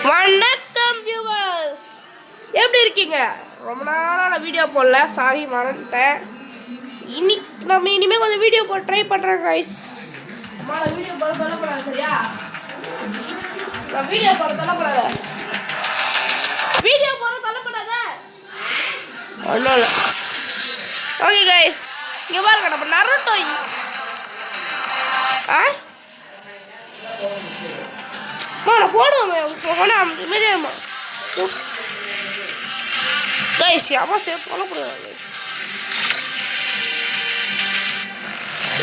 வணக்கம் வியூவர்ஸ், எப்படி இருக்கீங்க? ரொம்ப நாளாக நான் வீடியோ போடல, சாரி மறந்துட்டேன். நம்ம இனிமேல் கொஞ்சம் வீடியோ போட ட்ரை பண்ணுறேன் கைஸ். வீடியோ போட சொல்லப்படாது, சரியா? நான் வீடியோ போட சொல்லப்படாத, வீடியோ போட சொல்லப்படாத. ஒன்றும் இல்லை. ஓகே கைஸ், இங்கே பாருங்க, நம்ம நருட்டோ நான் போடுவேன் மீடியமா கைஸ். அம்மா சேஃப் சொல்லக்கூடாது.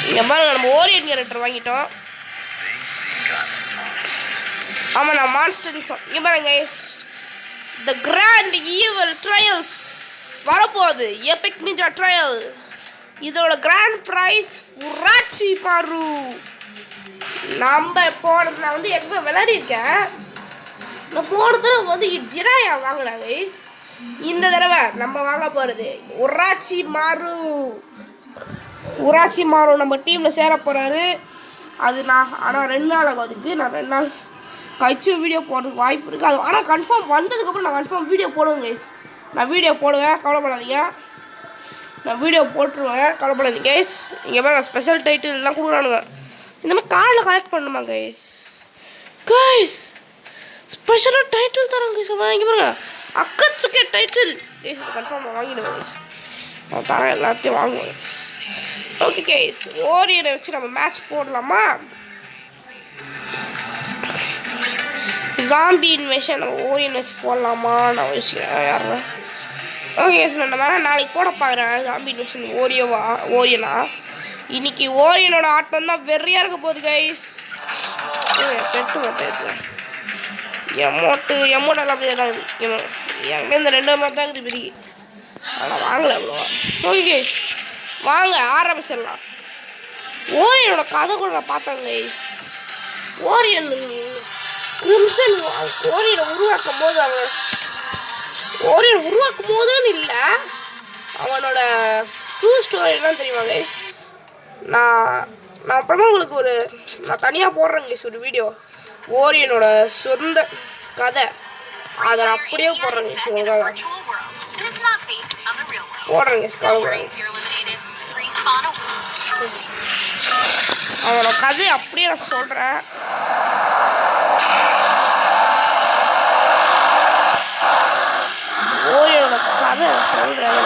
இங்கே பாருங்க, நம்ம ஓரியன் கேரக்டர் வாங்கிட்டோம். ஆமாம், நான் மான்ஸ்டர்னு சொன்னேன். இங்கே பாருங்க கைஸ், த கிராண்ட் ஈவல் ட்ரையல்ஸ் வரப்போகுது. Epic ninja trial. இதோட கிராண்ட் ப்ரைஸ் உராச்சி மாரு. நம்ம போனது, நான் வந்து எப்போ விளையாடிருக்கேன். நான் போனது ஜிராயா வாங்கினாங்க. இந்த தடவை நம்ம வாங்க போகிறது உராச்சி மாரு. உராச்சி மாரு நம்ம டீமில் சேர போகிறாரு. அது ஆனால் 2 நாள் ஆகும். அதுக்கு நான் 2 நாள் கழிச்சு வீடியோ போடுறதுக்கு வாய்ப்பு இருக்குது. அது ஆனால் கன்ஃபார்ம் வந்ததுக்கப்புறம் நான் கன்ஃபார்ம் வீடியோ போடுவேன் கைஸ். நான் வீடியோ போடுவேன், கவலைப்படாதீங்க. நான் வீடியோ போட்டுருவேன், கவலைப்படாதீங்க கைஸ். இங்கே பாருங்க, ஸ்பெஷல் டைட்டில் எல்லாம் கொடுக்குறானுங்க. இந்த மாதிரி கார்டில் கலெக்ட் பண்ணணுமா கைஸ்? கைஸ் ஸ்பெஷலாக டைட்டில் தரோம் கைஸ். வாங்கி பாருங்க, அக்கச்சுக்கே டைட்டில் கைஸ். கன்ஃபார்ம் வாங்கிடுவேன் கைஸ். நான் தரேன், எல்லாத்தையும் வாங்குவேன் கைஸ். ஓகே கைஸ், ஓரியனை வச்சு நம்ம மேட்ச் போடலாமா? ஜாம்பி இன்வேஷன் நம்ம ஓரியன் வச்சு போடலாமா? நான் வச்சுக்கிறேன். யாரு? ஓகே கைஸ், நான் வேணா நாளைக்கு போட பார்க்குறேன் ஜாம்பி இன்வேஷன் ஓரியனா. இன்னைக்கு ஓரியனோட ஆட்டம் தான் வெறியா இருக்க போகுது கைஸ். பெட்டு மட்டும் எமௌண்ட் எல்லாம் அப்படியே தான் இருக்குது. எங்கே இந்த 2 மாதிரி தான் இருக்குது பெரிய. ஆனால் வாங்கலை அவ்வளோவா. ஓகே கைஸ், வாங்க ஆரம்பிச்சிடலாம். ஓரியனோட கதை கூட நான் பார்த்தேன் கைஸ். ஓரியன் கிரிம்சன் ஓரியனை உருவாக்கும் போது ஓரியன் உருவாக்கும் போதுன்னு இல்லை, அவனோட ட்ரூ ஸ்டோரி என்ன தெரியுமா கைஸ்? நான் அப்புறமா உங்களுக்கு நான் தனியாக போடுறேன் கைஸ் ஒரு வீடியோ. ஓரியனோட சொந்த கதை அதை நான் அப்படியே போடுறேன் கைஸ். உங்களுக்காக போடுறேன் கைஸ். அவனோட கதை அப்படியே நான் சொல்கிறேன். ஓரியனோட கதை சொல்கிறேன்.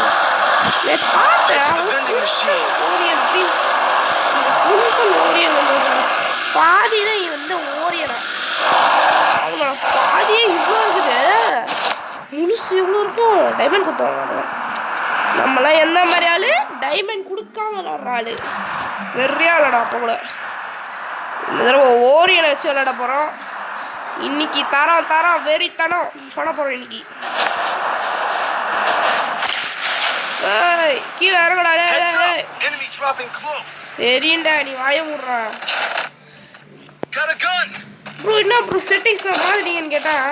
பாதி தான் வந்து ஓரியனா. அவங்க பாதியே இவ்வளோ இருக்குது, முழுசு இவ்வளோ இருக்கும். டைமண்ட் கொடுத்தாங்க. அதெல்லாம் நம்மளாம் எந்த மாதிரி ஆள்? டைமண்ட் கொடுக்காம விளாட்ற ஆள். வெறியா விளாட. அப்போ கூட இந்த தடவை ஓரியனை வச்சு விளாட போகிறோம். இன்னைக்கு தரம் வெறித்தனம் பண்ண போகிறோம் இன்னைக்கு. கீழே இறங்கடா. தெரியுண்டா, நீ வாய மூடுறா ப்ரோ. என்ன ப்ரோ செட்டிங்ஸ் மாற்றிட்டீங்கன்னு கேட்டால்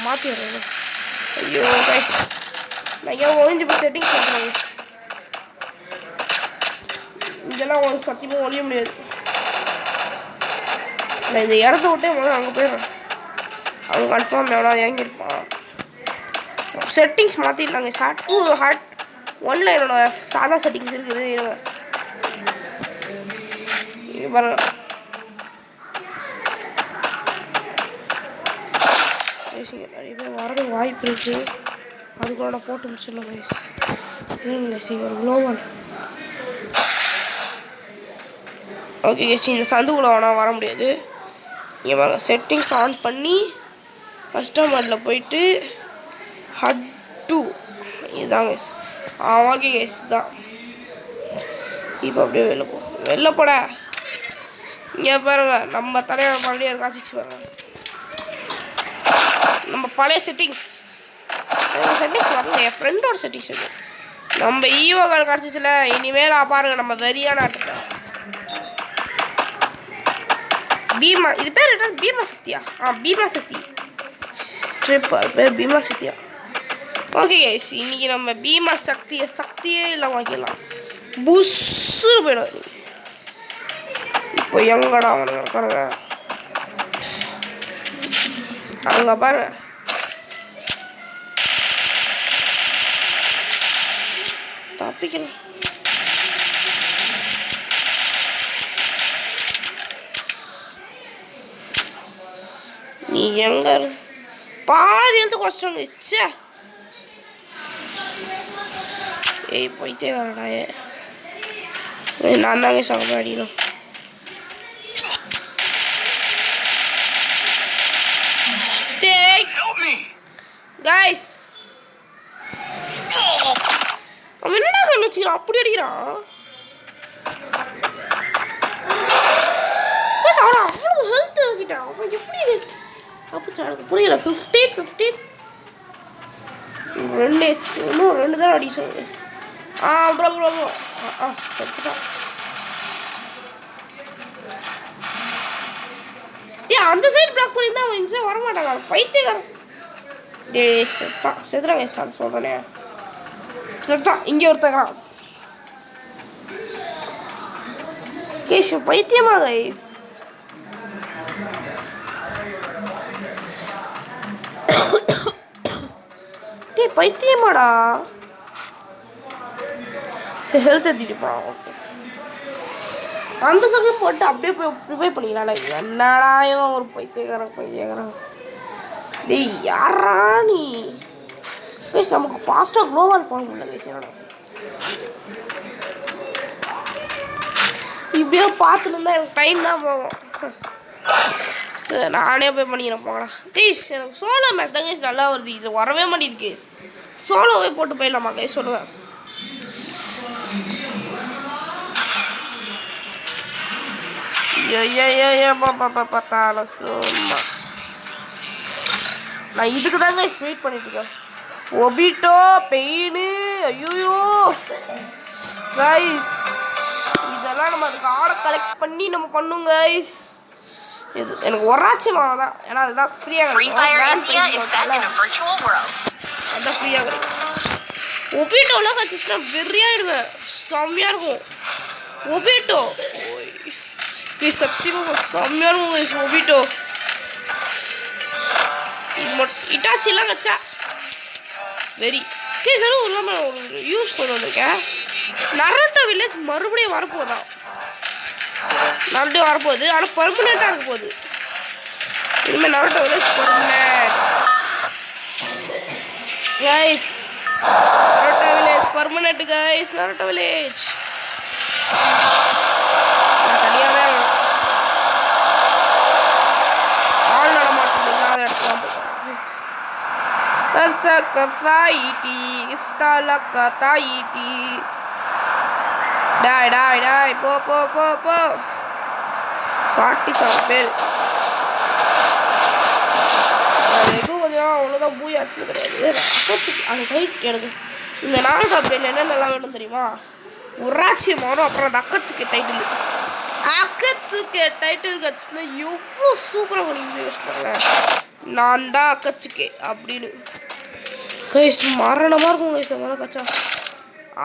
மாற்றிடுறேன். ஐயோ கைஸ், நான் ஏன் ஒழிஞ்சு போய் செட்டிங்ஸ் மாற்றுறாங்க. இதெல்லாம் ஒரு சத்தியமாக ஒழிய முடியாது. நான் இந்த இடத்த விட்டே முதல்ல அங்கே போயிடுறேன். அவங்க கன்ஃபார்ம் எவ்வளோ இறங்கியிருப்பான். செட்டிங்ஸ் மாற்றிடலாங்க. ஹார்ட் 1ல் என்னோட சாதா செட்டிங்ஸ் இருக்குது. இங்கே பாருங்க, நிறைய பேர் வரது வாய்ப்பு இருக்குது. அதுக்குள்ள நான் போட்டு முடிச்சிடலாம் கைஸ். ஒரு குளோவல். ஓகே கைஸ், இந்த சந்துக்குள்ள வேணால் வர முடியாது. இங்கே பாருங்க, செட்டிங்ஸ் ஆன் பண்ணி கஸ்டமரில் போயிட்டு ஹட் 2 இதுதான் கைஸ். ஓகே கைஸ் தான். இப்போ அப்படியே வெளில போட. இங்கே பாருங்க, நம்ம தலைவர் மறுபடியும் காய்ச்சி பாருங்க. நம்ம பழைய செட்டிங்ஸ் வரல, என் ஃப்ரெண்டோட செட்டிங்ஸ் இருக்கு. நம்ம ஈவோகால் கிடச்சிச்சுல. இனிமேல் பாருங்க, நம்ம வெறியான ஆட்டத்தை பீமா. இது பேர் என்ன? பீமா சக்தியா? பீமா சக்தி ஸ்ட்ரிப். அது பேர் பீமா சக்தியா? ஓகே கைஸ், இன்னைக்கு நம்ம பீமா சக்தியே இல்லை வாங்கிடலாம். புஷ்ஷு போயிடும். இப்போ எங்கடா அவனுங்க இருக்கானுங்க? அங்கே பாரு தப்பிக்கலாம். நீ எங்க பாதி எழுத்து குறைச்சாங்க. இச்சே ஏய் போயிட்டேடா. நான் தாங்க சாப்பிட அடிக்கணும். கைஸ் அவன் என்னடா கண்ணு வச்சுக்கிறான் அப்படி அடிக்கிறான். அவன் அவ்வளோ ஹெல்த் ஆகிட்டான். அவன் எப்படி அப்போ எனக்கு புரியல. 15 2 இன்னும் 2 தான் அடிச்சாங்க. ப்ரோ செத்துட்டான். அந்த சைடு பிளாக் பண்ணியிருந்தா அவன் இந்த சைடு வரமாட்டாங்க. பைத்தியக்காரன். டே செத்துறாங்க சார் சொல்கிறேனே. செத்தான் இங்கே ஒருத்தங்கிறான். கேஷ் பைத்தியமா கைஸ். டே பைத்தியமாடா. சரி ஹெல்த் ஏற்றிட்டுப்பா. ஓகே அந்த சைடு போட்டு அப்படியே போய் ப்ரிஃபை பண்ணிக்கலாம்ல. என்னடா இவன் ஒரு பைத்தியக்காரன். டேய் யாரா நீ? கைஸ் நமக்கு ஃபாஸ்ட்டாக க்ளோவால் போக முடியல கைஸ். என்னடா இப்படியோ பார்த்துட்டு இருந்தால் எனக்கு டைம் தான் போகும். நானே போய் பண்ணிக்கிறேன் போங்கடா. கைஸ் எனக்கு சோலோ மேட்ச் தான் கைஸ் நல்லா வருது. இது வரவே மாட்டேங்குது கைஸ். சோலோவே போட்டு போயிடலாமா கைஸ் சொல்லுவேன். பார்த்தாலும் சும்மா நான் இதுக்கு தாங்க வெயிட் பண்ணிட்டு இருக்கேன். Obito pain. ஐயோ கைஸ் இதெல்லாம் நம்ம அதுக்கு ஆர்டை கலெக்ட் பண்ணி நம்ம பண்ணுவோம் கைஸ். இது எனக்கு ஒராட்சி மாதம் தான். ஏன்னா அதுதான் ஃப்ரீயாக அதான் ஃப்ரீயாக கிடைக்கும். ஒபிட்டோலாம் கழிச்சுன்னா வெறியாயிடுவேன். செம்மையாக இருக்கும் ஒபிட்டோ. சத்தியமாக செம்மையாக இருக்கும் கைஸ் ஒபிட்டோ. இட்டாச்சிலாம் வச்சா வெரி கேஸ் இல்லாமல் ஒரு யூஸ் கொண்டு வந்திருக்கேன். நரோட்டோ வில்லேஜ் மறுபடியும் வரப்போதான். மறுபடியும் வரப்போகுது. ஆனால் பர்மனெண்ட்டாக இருக்க போகுது. இனிமேல் Naruto village permanent guys. Naruto village permanent guys. Naruto village தனியாகவே ஆள் நடமாட்டம் இல்லாத இடத்துல டாய் போ 47 பேர். எதுவும் கொஞ்சம் அவ்வளோதான் பூயாச்சு கிடையாது. அந்த டைட் எனக்கு இந்த நாள் அப்டேட்டில் என்ன நல்லா வேணும் தெரியுமா? உராட்சி மாறும். அப்புறம் அந்த அக்கட்சுக்கே டைட்டில் கட்சினா எவ்வளோ சூப்பராக பண்ணி யூஸ் பண்ணேன். நான் தான் அக்கட்சுக்கே அப்படின்னு கைஸ் மரணமாக இருக்கும் கைஸ். அதெல்லாம் கச்சா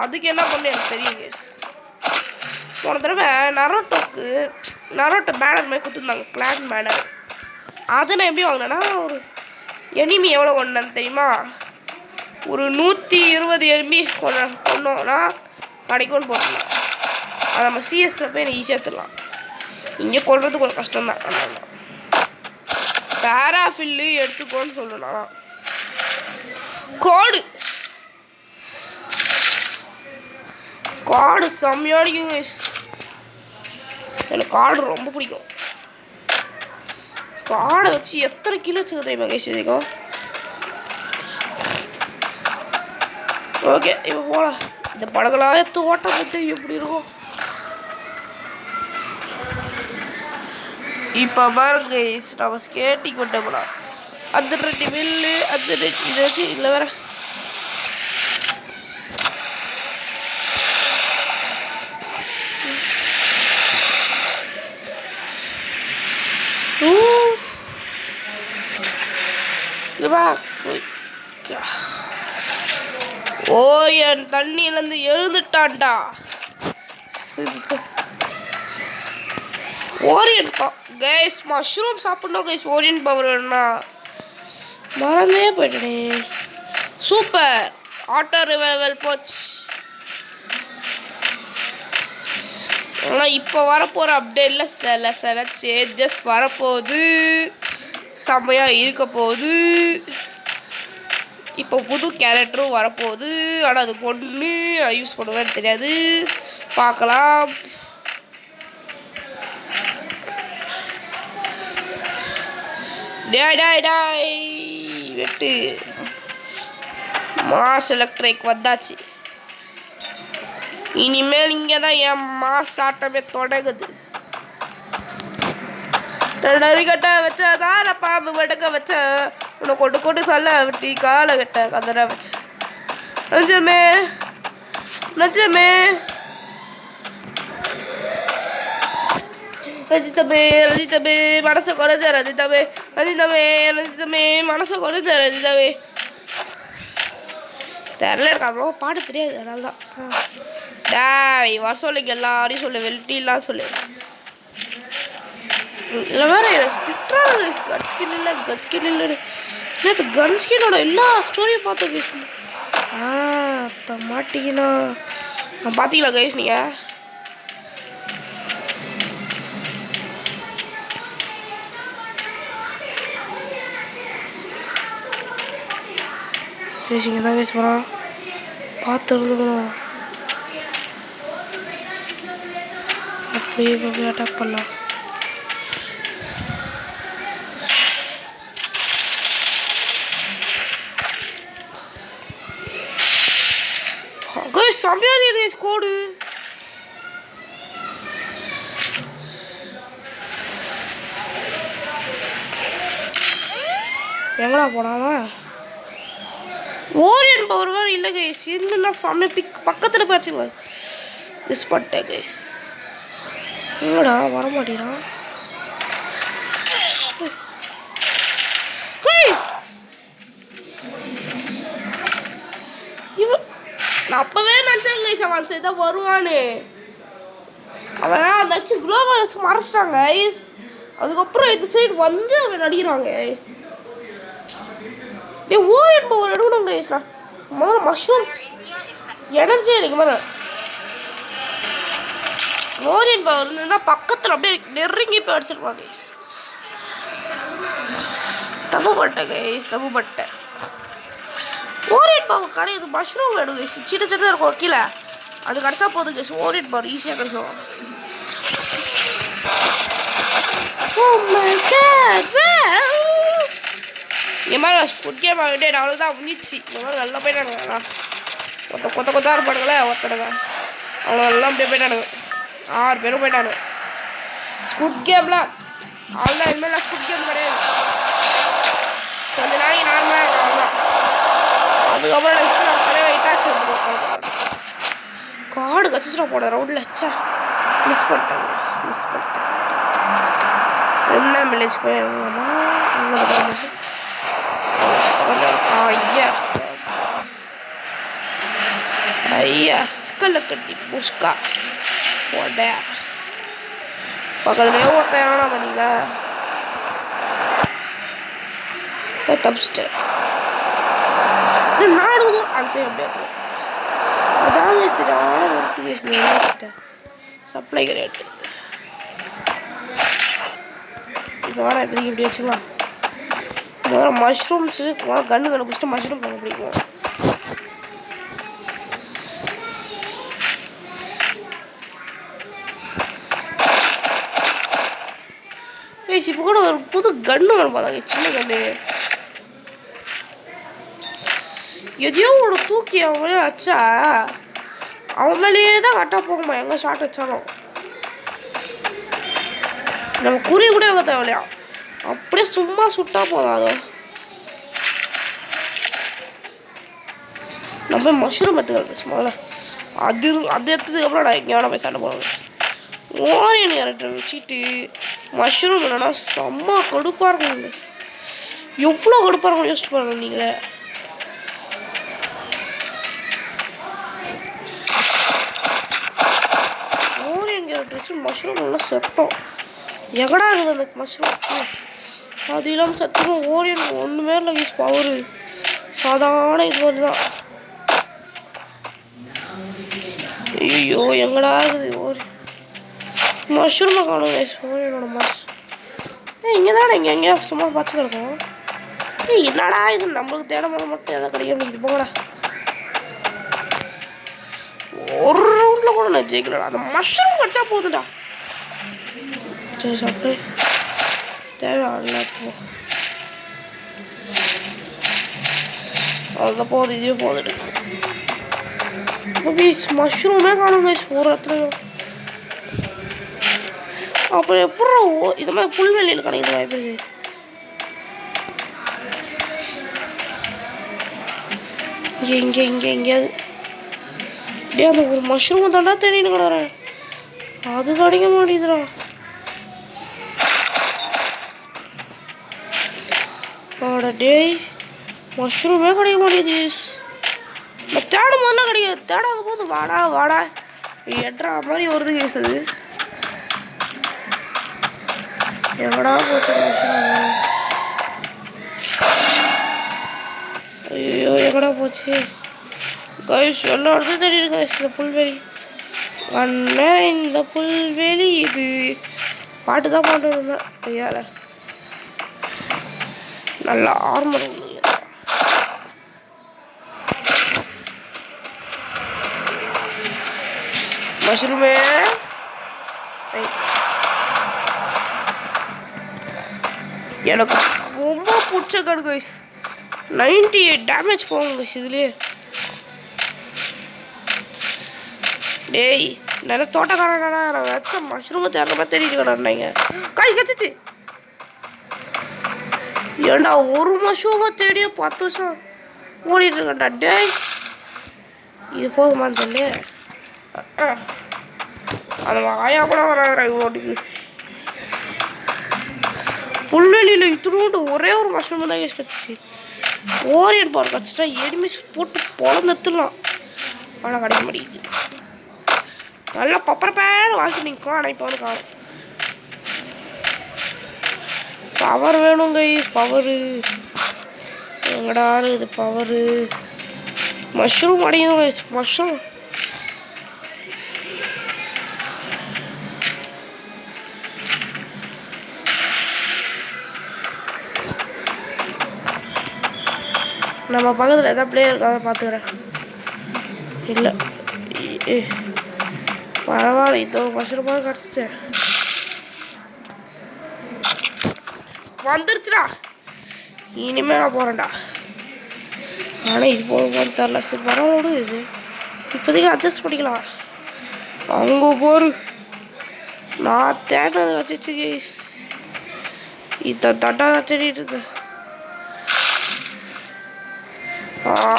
அதுக்கு என்ன பண்ணு எனக்கு தெரியும் கைஸ். போன தடவை நரோட்டோ பேனர் மாதிரி கொடுத்துருந்தாங்க. Clan banner. அதை நான் எப்படி வாங்கினேன்னா ஒரு எனிமி எவ்வளோ கொண்டேன்னு தெரியுமா? ஒரு 120 எனிமி கொண்டோன்னா கிடைக்கும்னு போட்டுடலாம். அதை நம்ம சிஎஸ்ல போய் எனக்கு ஈஸியாக எடுத்துடலாம். இங்கே கொள்வது கொஞ்சம் கஷ்டம்தான். அதனால பேராஃபில்லு எடுத்துக்கோன்னு சொல்லணும். காடு செம்மையாக அடிக்கும் கைஸ். எனக்கு காடு ரொம்ப பிடிக்கும். காடை வச்சு எத்தனை கிலோ வச்சுக்க தெரியுமா கைஸ் இதுக்கும். ஓகே இப்போ போகலாம். இந்த படகுலாம் எடுத்து ஓட்டம் போட்டு எப்படி இருக்கும் இப்போ பாருங்க கைஸ். நம்ம ஸ்கேட்டிங் கொண்டு போகலாம். அந்த 2 மில்லு அந்த 2 இதை வச்சு இல்லை வேற ஓரியன் தண்ணியிலேருந்து எழுந்துட்டான்டா. ஓரியன் கைஸ் மஷ்ரூம் சாப்பிட்ணும் கைஸ். ஓரியன் பவர் வேணும்னா மறந்தே போயிட்டனே. சூப்பர், ஆட்டோ ரிவைவல் போச்சு. ஆனால் இப்போ வரப்போகிற அப்டேட்டில் சில சேஞ்சஸ் வரப்போகுது, செம்மையாக இருக்க போகுது. இப்போ புது கேரக்டரும் வரப்போகுது. ஆனால் அது பொண்ணு யூஸ் பண்ணுவேன்னு தெரியாது, பார்க்கலாம். டாய் வெட்டு. மாஸ் எலக்ட்ரிக் வந்தாச்சு. இனிமேல் இங்கே தான் என் மாஸ் ஆட்டமே தொடங்குது. கட்ட வச்சதான் பாம்பு வடக்க வச்சேன், உன்னை கொண்டு கொண்டு சொல்ல விட்டி காலை கட்ட கந்தனை வச்சேன். நஞ்சமே நஞ்சமே ரஜிதமே ரஜிதமே மனசை குறைஞ்ச ரஜிதமே ரஜிதமே ரஜிதமே மனசை குறைஞ்ச ரஜிதமே. தெரில, எனக்கு அவ்வளோ பாட தெரியாது, அதனால தான். டாய் வர சொல்லுங்க, எல்லாரையும் சொல்லு, வெல்ட்டிலாம் சொல்லு. இல்லை வேறு எனக்கு திட்டுறாங்க, கன் ஸ்கின் இல்லை கன் ஸ்கின் இல்லைன்னு. நேற்று கன் ஸ்கின்னோட எல்லா ஸ்டோரியும் பார்த்து பேசணும். மாட்டிக்கினா பார்த்தீங்களா கைஸ் நீங்கள்? பேசிங்க தான் கைஸ் போகிறான், பார்த்து இருந்துக்கணும். அப்படியே போய் அட்டாக் பண்ணலாம். செம்மையான இது கோடு. எங்கடா போனாமா? ஓரியன் பவர் வேறு இல்லை கைஸ், இருந்துன்னா செம்ம பக்கத்தில் போயிடுச்சுங்க. மிஸ் பண்ணிட்டேன் கைஸ். எங்கடா வரமாட்டேறான் இவன். நான் அப்போவே நினச்சேன் கைஸ் அவன் சைடு தான் வருவான்னு. அவன் அந்த வச்சு குளோபல் வச்சு மறைச்சிட்டாங்க கைஸ். அதுக்கப்புறம் இந்த சைடு வந்து அவன் நடிக்கிறாங்க கைஸ். ஓரியன் பவர் எடுக்கணும் கைஸ். நான் முதல்ல மஷ்ரூம் எனர்ஜி எனக்கு மேலே ஓரியன் பவர் இருந்ததுன்னா பக்கத்தில் அப்படியே நெருங்கி போய் அடிச்சிருப்பாங்க கைஸ். தப்பு பட்டேன் கைஸ், தப்பு பட்டேன். ஓரியன் பவர் கிடையாது, மஷ்ரூம் வேணும் கைஸ். சின்ன சின்னதாக இருக்கும் கீழே, அது கிடச்சா போதும் கைஸ். ஓரியன் பவர் ஈஸியாக கிடைக்கும். என் மாதிரி ஸ்குட் கேம் ஆகிட்டே அவ்வளோதான் முடிச்சு. இந்த மாதிரி நல்லா போயிட்டானுங்க. கொத்தா இருப்பானுங்களே ஒருத்தனுங்க, அவ்வளோ நல்லா அப்படியே போயிட்டானுங்க. 6 பேரும் போயிட்டானுங்க ஸ்குட் கேம்லாம். அவ்வளோதான், இனிமேல் ஸ்குட் கேம் கிடையாது. கொஞ்ச நாளைக்கு நார்மலாக இருக்கும், அவ்வளோதான். அதுக்கப்புறம் நான் தலையை இட்டாச்சு காடு கச்சிச்சிட போட ரவுண்டில் வச்சா மிஸ் பண்ணிட்டேன். என்ன வில்லேஜ் போய் ஐயா ஸ்கல்ல கட்டி புஷ்கா போட பக்கத்துலேயே ஒருத்தனா பண்ணீங்கள தப்பிச்சிட்டேன். நாடுதும் அது அப்படியே அதாங்க சரியான ஒரு சப்ளை கிடையாது. இப்போ வேணா இப்போதைக்கு இப்படி வச்சுக்கலாம். முதல்ல மஷ்ரூம்ஸு கன்று கண்டுபிடிச்சிட்டு மஷ்ரூம் கண்டுபிடிக்கும். இப்போ கூட ஒரு புது கன்று வரும் பார்த்தாங்க, சின்ன கன்று. எதையோ ஒரு தூக்கி அவன் மேலே வச்சா அவன் மேலேயே தான் கரெக்டாக போகுமா, எங்கே ஷார்ட் வச்சாலும். நம்ம குறி கூட வைக்க தேவையில்லையா, அப்படியே சும்மா சுட்டா போதும். அது நம்ம மஷ்ரூம் எடுத்துக்கிறது முதல்ல. அது எடுத்ததுக்கப்புறம் நான் எங்கேயான போய் சண்டை போடுவேன். ஓரியன் கேரக்டர் வச்சுட்டு மஷ்ரூம் இல்லைன்னா செம்ம கடுப்பாக இருக்குங்க. எவ்வளோ கடுப்பாக இருக்கும் யோசிச்சு பாருங்க நீங்களே. ஓரியன் கேரக்டர் வச்சு மஷ்ரூம் நல்லா செத்தோம். எங்கடா இருக்குது அந்த மஷ்ரூம்? அது இல்லாமல் சத்தியமாக ஓரியன் ஒன்றுமே இல்லை கைஸ். பவரு சாதாரண இது மாதிரி தான். ஐயோ எங்கடா இருக்குது ஒரு மஷ்ரூமை காணும் கைஸ். ஓரியனோட இங்கே தானே இங்கே எங்கேயா சும்மா பச்சை கிடக்கும். என்னடா இது நம்மளுக்கு தேட மட்டும் எதாவது கிடைக்க முடியுது போங்கடா. ஒரு ரவுண்டில் கூட நான் ஜெயிக்கலடா. அந்த மஷ்ரூம் வச்சா போதுடா. சரி சாப்பிட்டு தேவை எல்லாத்துக்கும் அவ்வளோதான் போகுது. இதுவே போகுதுட்டு பீஸ் மஷ்ரூமே காணும் கைஸ் ஒரு இடத்துலையும். அப்புறம் எப்படி இது மாதிரி புல்வெளியில் கிடைக்குது வாய்ப்பு இருக்குது. இங்கே எங்கேயாவது டே அந்த ஒரு மஷ்ரூமை தாண்டா தேடின்னு கிடக்குறேன். அது கிடைக்க மாட்டேங்குதுடா. ஆடா டேய் மஷ்ரூமே கிடைக்க மாட்டேங்குது. நான் தேடும் போதெல்லாம் கிடைக்காது. தேடாத போது வாடா வாடா எட்ரா மாதிரி வருது கேஸ். அது எங்கடா போச்சு மஷ்ரூம்? ஐயோ எங்கடா போச்சு கைஸ்? எல்லா இடத்தையும் தேடிடு கைஸ். இந்த புல்வெளி அண்ணன் இந்த புல்வெளி இது பாட்டு தான் பாட்டுருந்தேன் ஐயால. நல்ல ஆர்மர் ஒன்று மஷ்ரூமே. எனக்கு ரொம்ப பிடிச்ச கார்டு கைஸ். 98 டேமேஜ் போகும் கைஸ் இதுலேயே. டேய் நல்ல தோட்டக்காரனா நான் வச்ச மஷ்ரூமை தேடுறமா தேடிட்டு கிடந்தாங்க. காய் கச்சிச்சு. ஏண்டா ஒரு மஷ்ரூமை தேடியே 10 வருஷம் ஓடிட்டு இருக்கேன்டா. டேய் இது போகுமான்னு தெரியல. அந்த வாயா கூட வராதுடா இவ்வளோட்டுக்கு. புல்வெளியில் இத்தினோண்டு ஒரே ஒரு மஷ்ரூம் தான் கேஸ் கத்துச்சு. ஓரியன் பவர் கச்சிட்டா எதுவுமே போட்டு பொழந்துலாம். ஆனால் கிடைக்க மாட்டேங்குது. நல்லா பப்பர் பேர் வாங்கி நிற்கும். ஆனால் இப்போ வந்து காணும். பவர் வேணும் கைஸ். பவரு எங்கடா இது பவரு? மஷ்ரூம் அடையணும் கைஸ். மஷ்ரூம் நம்ம பக்கத்தில் எதாவது பிளேயர் இருக்காத பார்த்துக்கிறேன். இல்லை பரவாயில்ல. இதோ மஷ்ரூமாக கிடச்சிச்சு. வந்துருச்சுடா. இனிமேல் நான் போகிறேன்டா. ஆனால் இது போகும்போது தெரில. சரி பரவாயில்ல இது இப்போதைக்கு அட்ஜஸ்ட் பண்ணிக்கலாம். அங்கே போரு நான் தேடினது வச்சிச்சு கேஸ். இதை தட்டா தேடிட்டு இருந்தேன்.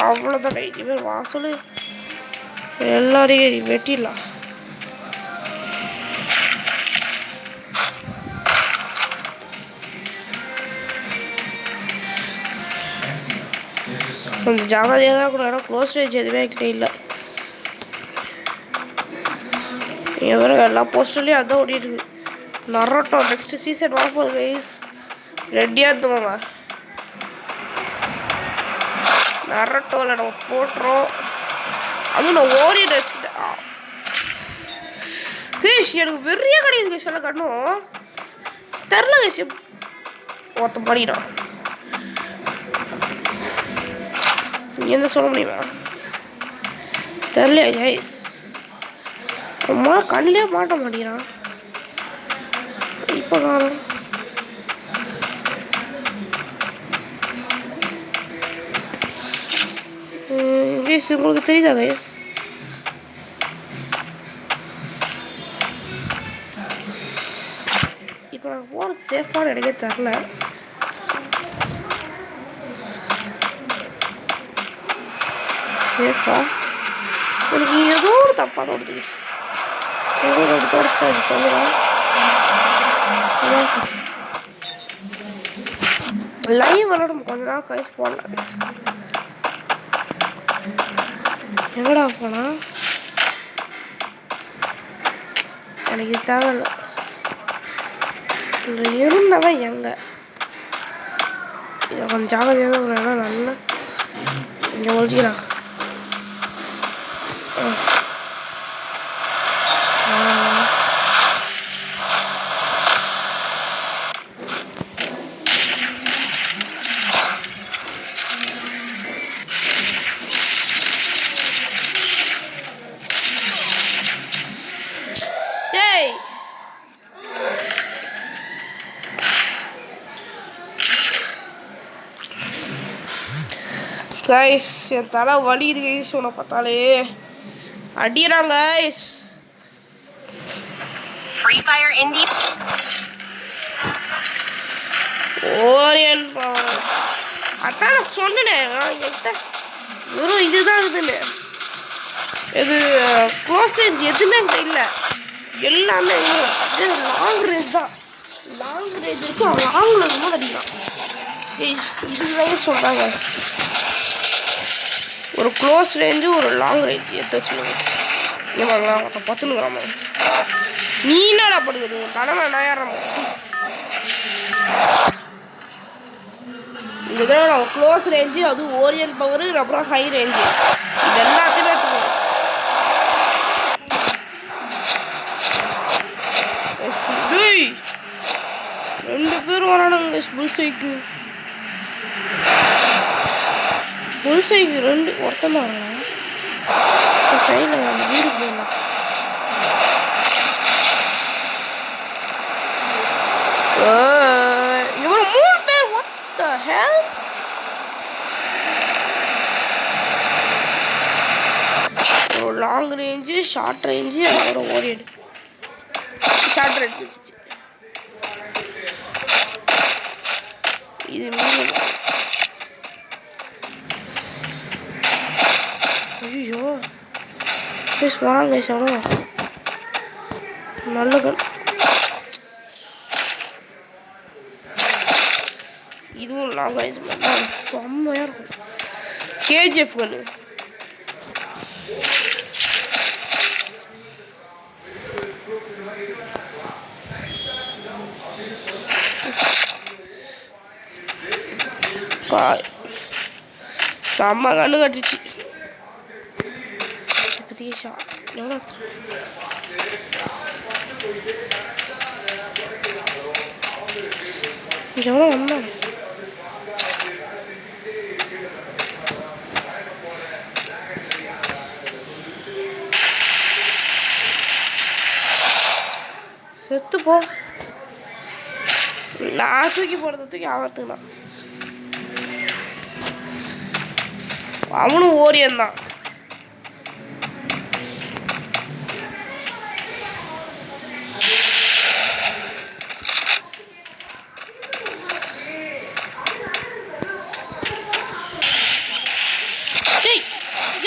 அவ்வளோதான். இனிமேல் வாசல் எல்லாரையும் வெட்டிடலாம். கொஞ்சம் ஜாகிரதையாக தான் கூட. ஏன்னா க்ளோஸ் ரேஞ்ச் எதுவுமே என்கிட்ட இல்லை. எவரும் எல்லா போஸ்டர்லேயும் அதான் ஓடிட்டு இருக்கு. நரோட்டோ நெக்ஸ்ட் சீசன் வரப்போகுது கைஸ். ரெடியாக இருந்துக்கோங்க. நரோட்டோவில் நம்ம போட்டுறோம். அதுவும் நான் ஓரியன் வச்சுக்கிட்டேன் கேஷ். எனக்கு வெறிய கிடையாது கேஷ். எல்லாம் கண்ணும் தெரில கேஷ். ஒருத்த படிக்கிறான். எந்த சொல்ல முடியுமா தெரிலையா கைஸ்? ரொம்ப கண்ணிலே மாட்ட மாட்டேங்கிறான். இப்போ காணும். கைஸ் உங்களுக்கு தெரியுதா கைஸ்? இப்போ நான் போகிற சேஃபான எனக்கே தெரில. சேஃபா எனக்கு ஏதோ ஒரு தப்பாக தோணுது கைஸ். ஏதோ ஒரு தோணுச்சு அது சொல்லுவேன். லைவ் விளாடும் கொஞ்ச நாள் கழிச்சு போடலாம். எங்கடா போனா? எனக்கு தேவையில்லை. இருந்தவன் எங்க இதை கொஞ்சம் ஜாகிரதையாக தான் நல்லா கொஞ்சம் ஒழிச்சிக்கலாம். கைஸ் என் தலை வலியுது கைஸ். உன்னை பார்த்தாலே அடிக்கிறாங்க guys. Free Fire India. Orion power அதான் நான் சொன்னேன் என்கிட்ட வெறும் இதுதான் இருக்குதுன்னு. இது க்ளோஸ் ரேஞ்ச் எதுவுமே என்கிட்ட இல்லை. எல்லாமே லாங் ரேஞ்ச் தான். லாங் ரேஞ்ச் வச்சு அவன் லாங்கில் இருக்கும்போது அடிக்கிறான் கைஸ். இதுதான் சொல்கிறாங்க. ஒரு க்ளோஸ் ரேஞ்சு ஒரு லாங் ரேஞ்ச் எடுத்து வச்சுக்கோங்க. ஏமாங்களா ஒருத்தன் பத்துனுக்குறாமா. நீ என்னடா பண்ணுறது உன் தலைமை நான் யாரா இதுதான் நம்ம க்ளோஸ் ரேஞ்சு, அதுவும் ஓரியன் பவரு, அப்புறம் ஹை ரேஞ்சு, இது எல்லாத்தையுமே எடுத்துக்கணும். ரெண்டு பேரும் வரானுங்க புல்சைக்கு. புல்சைக்கு ரெண்டு ஒருத்தம் தான் வரலாம். சைடில் அந்த வீடு போடலாம். இவரு 3 பேர். what the hell? ஒரு லாங் ரேஞ்சு, ஷார்ட் ரேஞ்சு, அப்புறம் ஓரியன். ஷார்ட் ரேஞ்சு இது மீன். ஐயோ ப்ளீஸ் போனாங்க கைஸ். அவ்வளோ நல்ல கன். இதுவும் லாங் ரேஞ்ச் செம்மையாக இருக்கும். கேஜிஎஃப் கன்று. செம்ம கண்ணு கட்டிச்சு. எவ்வளோ எவ்வளோ வந்தான். செத்து போ. நான் தூக்கி போடுறத தூக்கி ஆகிறதுக்குண்ணா. அவனும் ஓரியன் தான்.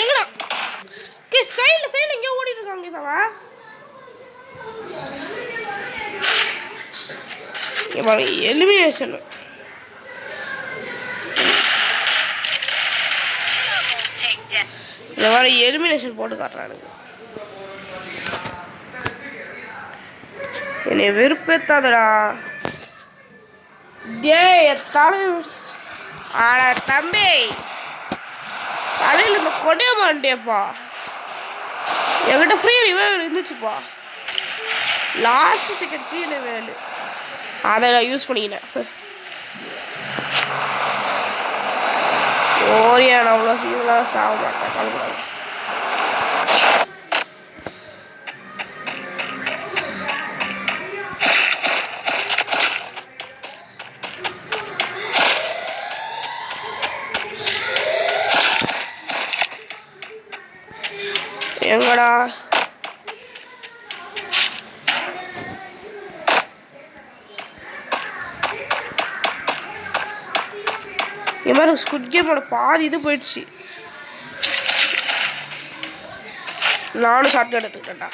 எங்கடா சைடில் எங்கேயோ ஓடிட்டு இருக்காங்க அவன். எலிமினேஷன் இந்த மாதிரி எலிமினேஷன் போட்டு காட்டுறானுங்க. என்னை வெறுப்பேத்தாதடா டேய் தலை. ஆனா தம்பி தலையில் இந்த கொண்டே மாட்டேப்பா. என்கிட்ட ஃப்ரீ ரிவைவல் இருந்துச்சுப்பா. லாஸ்ட் செகண்ட் ஃப்ரீ ரிவைவல் அதை நான் யூஸ் பண்ணிக்கினேன். ஓரியன் அவ்வளோ சீக்கிரம் சாக மாட்டேன். கலக்கூடாது. எங்கடா இது மாதிரி ஸ்குட் கேமோட பாதி இது போயிடுச்சு. நானும் ஷார்ட் கன் எடுத்துக்கிட்டேன்டா.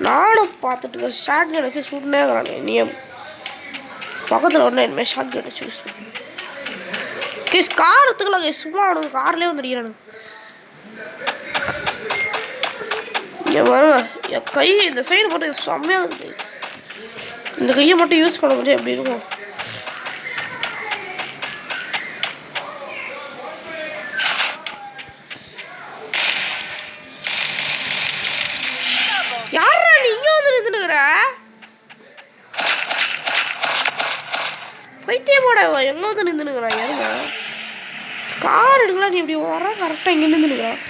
நானும் பார்த்துட்டு ஷார்ட் கன் வச்சு சூட்னே இருக்கிறானே. நீ பக்கத்தில் ஒன்று இனிமேல் ஷார்ட் கன் வச்சு யூஸ் பண்ணி கேஸ் கார் எடுத்துக்கலாம். கேஸ் சும்மா அவனுக்கு கார்லேயே வந்து அடிக்கிறானுங்க. என் கை இந்த சைடு மட்டும் செம்மையாக இருக்குது. இந்த கையை மட்டும் யூஸ் பண்ண முடியும் எப்படி இருக்கும். பைத்தியம் போட எங்கே வந்து நின்றுனுக்குறான் ஏங்க கார் எடுக்கலாம் நீ இப்படி வர கரெக்டாக இங்கே நின்றுனுக்குறான்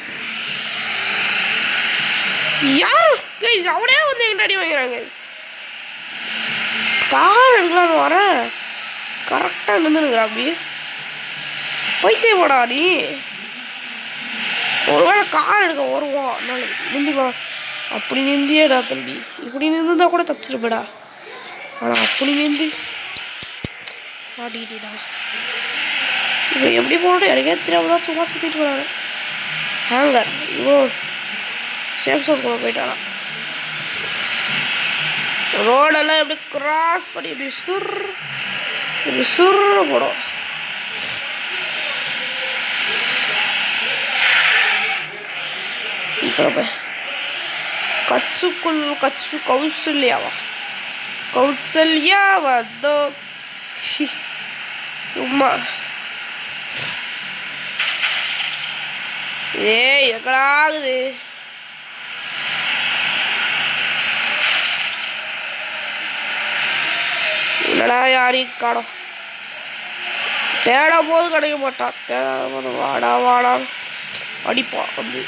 யார் கைஸ் அவனே வந்து எங்கிட்ட அடி வாங்கிறாங்க கார் எடுக்கலான்னு வர கரெக்டாக நின்றுனுக்குறான் அப்படி பைத்தியம் போடா நீ ஒருவேளை கார் எடுக்க வருவோம் அதனால நின்றுக்கலாம் அப்படி நிந்தியேடா தம்பி இப்படி நின்றுதான் கூட தப்பிச்சிருப்படா ஆனால் அப்படி நின்று மாட்டிக்கிட்டா இப்போ எப்படி போகணும் எனக்கே தெரியாம தான் சும்மா சுற்றிட்டு போகிறாங்க ஹேங்கர் இவ்வளோ சேஃப் சோன் கூட போயிட்டானா ரோடெல்லாம் எப்படி கிராஸ் பண்ணி இப்படி சுர்ரு போடும் இப்போ கௌசல்யாவா தோ சும்மா ஏய் எங்கடாகுது என்னடா யாரையும் காணோம் தேடும் போது கிடைக்க மாட்டான் தேடாத போது வாடா வாடா அடிப்பான் வந்து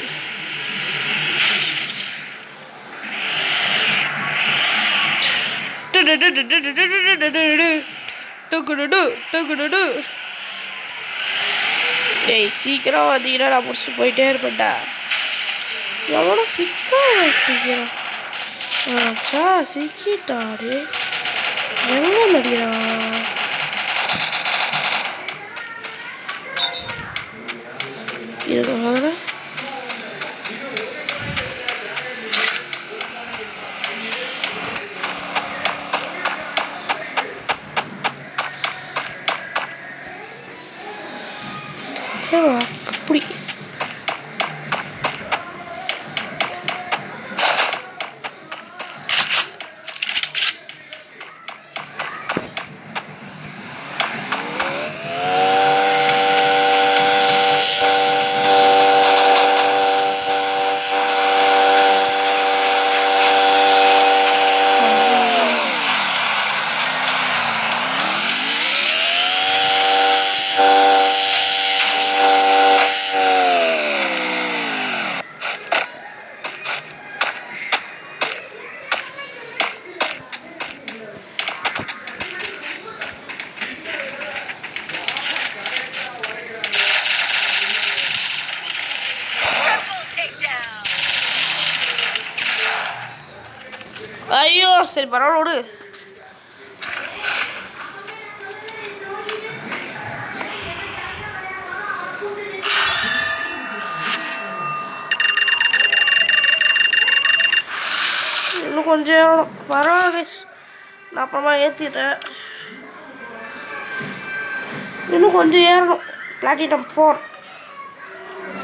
ஏய் சீக்கிரம் வந்தீங்கன்னா நான் முடிச்சுட்டு போயிட்டே இருப்பேன்டா எவ்வளோ சிக்காட்டிக்கிறான் சிக்கிட்டாரு எங்கே நடிக்கிறான் இது அப்படி ஐயோ சரி பரவாயில்ல விடு இன்னும் கொஞ்சம் பரவாயில்ல நான் அப்புறமா ஏற்றிட்டேன் இன்னும் கொஞ்சம் ஏறணும் பிளாட்டினம் 4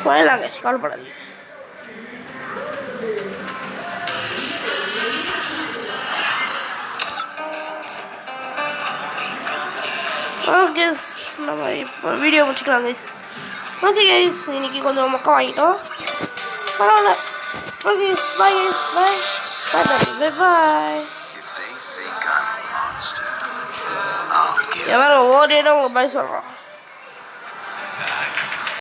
போயிடலாங்க கால் பண்ணாதீங்க ஓகே நம்ம இப்போ வீடியோ முடிச்சுக்கலாம் கைஸ் ஓகே கைஸ் இன்னைக்கு கொஞ்சம் மொக்க வாங்கிட்டோம் பரவாயில்ல ஓகே பாய் கைஸ் பாய் பாய் எவரும் ஓடினா உங்கள் பாய் சொல்கிறோம்